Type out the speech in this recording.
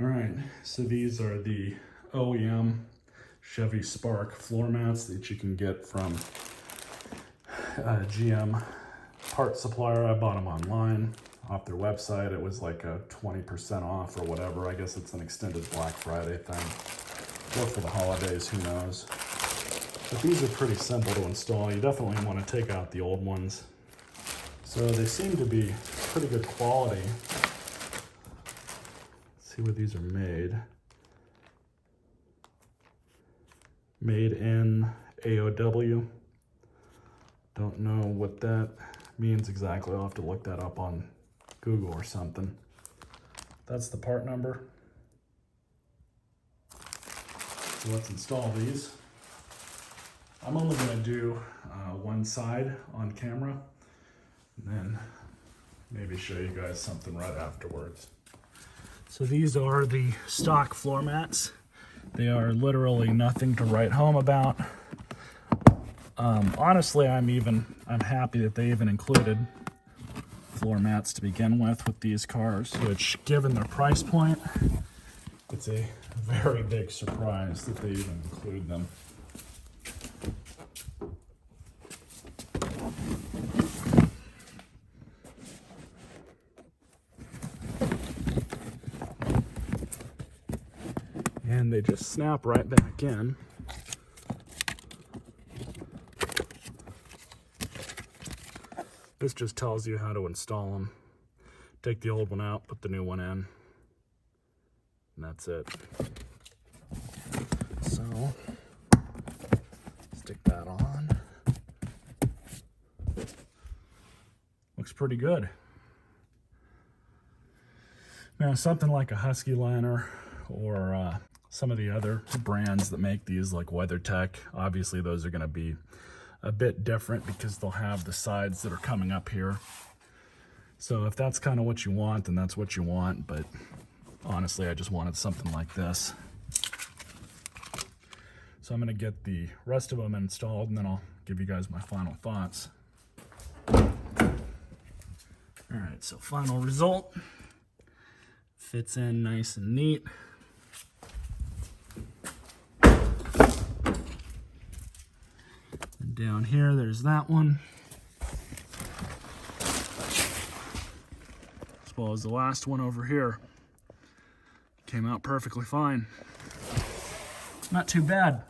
All right, so these are the OEM Chevy Spark floor mats that you can get from GM part supplier. I bought them online off their website. It was like a 20% off or whatever. I guess it's an extended Black Friday thing. Or for the holidays, who knows. But these are pretty simple to install. You definitely want to take out the old ones. So they seem to be pretty good quality. Let's see where these are made. Made in AOW. Don't know what that means exactly. I'll have to look that up on Google or something. That's the part number. So let's install these. I'm only going to do one side on camera, and then maybe show you guys something right afterwards. So these are the stock floor mats. They are literally nothing to write home about. Honestly, I'm happy that they even included floor mats to begin with these cars, which, given their price point, it's a very big surprise that they even include them. And they just snap right back in. This just tells you how to install them. Take the old one out, put the new one in, and that's it. So, stick that on. Looks pretty good. Now, something like a Husky liner or some of the other brands that make these, like WeatherTech, obviously those are going to be a bit different because they'll have the sides that are coming up here. So if that's kind of what you want, then that's what you want. But honestly, I just wanted something like this. So I'm going to get the rest of them installed, and then I'll give you guys my final thoughts. All right, so final result. Fits in nice and neat. And down here, there's that one. As well as the last one over here. Came out perfectly fine. Not too bad.